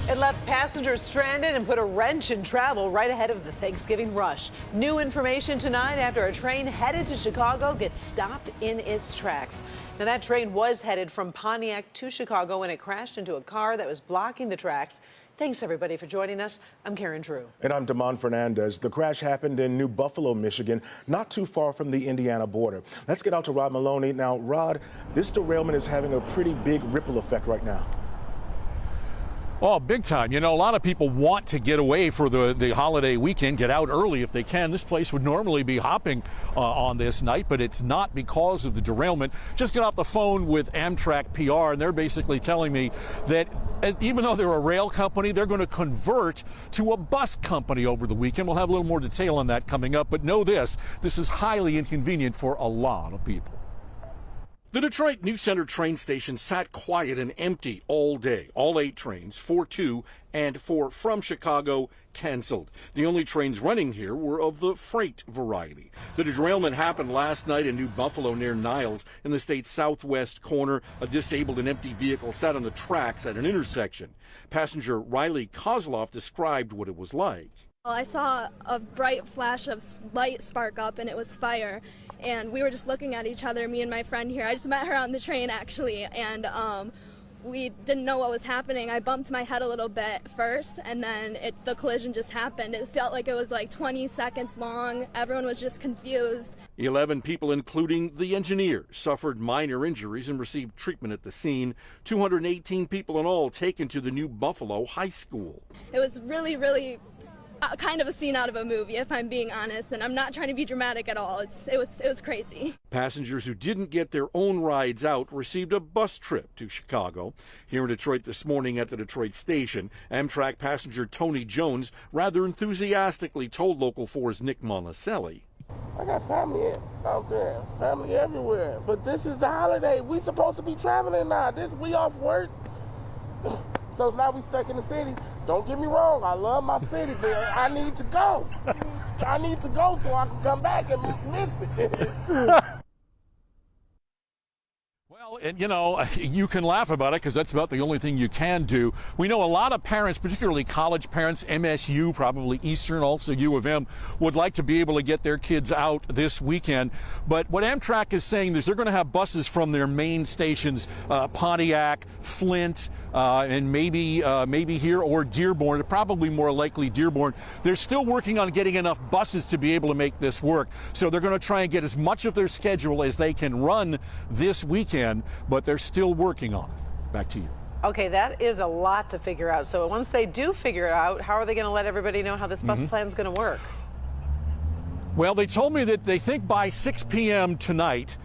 It left passengers stranded and put a wrench in travel right ahead of the Thanksgiving rush. New information tonight after a train headed to Chicago gets stopped in its tracks. Now, that train was headed from Pontiac to Chicago when it crashed into a car that was blocking the tracks. Thanks, everybody, for joining us. I'm Karen Drew. And I'm Damon Fernandez. The crash happened in New Buffalo, Michigan, not too far from the Indiana border. Let's get out to Rod Maloney. Now, Rod, this derailment is having a pretty big ripple effect right now. Oh, big time. You know, a lot of people want to get away for the holiday weekend, get out early if they can. This place would normally be hopping on this night, but it's not because of the derailment. Just got off the phone with Amtrak PR, and they're basically telling me that even though they're a rail company, they're going to convert to a bus company over the weekend. We'll have a little more detail on that coming up, but know this is highly inconvenient for a lot of people. The Detroit New Center train station sat quiet and empty all day. All 8 trains, 4 to and 4 from Chicago, canceled. The only trains running here were of the freight variety. The derailment happened last night in New Buffalo near Niles in the state's southwest corner. A disabled and empty vehicle sat on the tracks at an intersection. Passenger Riley Kozloff described what it was like. I saw a bright flash of light spark up, and it was fire, and we were just looking at each other, me and my friend here. I just met her on the train, actually, and we didn't know what was happening. I bumped my head a little bit first, and then the collision just happened. It felt like it was like 20 seconds long. Everyone was just confused. 11 people, including the engineer, suffered minor injuries and received treatment at the scene. 218 people in all taken to the New Buffalo High School. It was really kind of a scene out of a movie, if I'm being honest, and I'm not trying to be dramatic at all. It was crazy. Passengers who didn't get their own rides out received a bus trip to Chicago. Here in Detroit this morning at the Detroit station, Amtrak passenger Tony Jones rather enthusiastically told Local 4's Nick Monticelli. I got family out there, family everywhere, but this is the holiday. We supposed to be traveling now. We off work. So now we stuck in the city. Don't get me wrong, I love my city, but I need to go. I need to go so I can come back and miss it. Well, and you know, you can laugh about it because that's about the only thing you can do. We know a lot of parents, particularly college parents, MSU, probably Eastern, also U of M, would like to be able to get their kids out this weekend. But what Amtrak is saying is they're going to have buses from their main stations, Pontiac, Flint, and maybe here or Dearborn, probably more likely Dearborn. They're still working on getting enough buses to be able to make this work. So they're going to try and get as much of their schedule as they can run this weekend, but they're still working on it. Back to you. Okay, that is a lot to figure out. So once they do figure it out, how are they going to let everybody know how this bus plan is going to work? Well, they told me that they think by 6 p.m. tonight,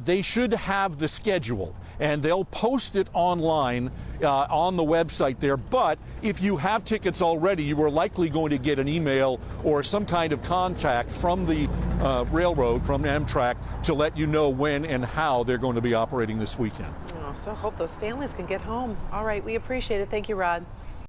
they should have the schedule, and they'll post it online on the website there. But if you have tickets already, you are likely going to get an email or some kind of contact from the railroad, from Amtrak, to let you know when and how they're going to be operating this weekend. Oh, so hope those families can get home. All right, we appreciate it. Thank you, Rod.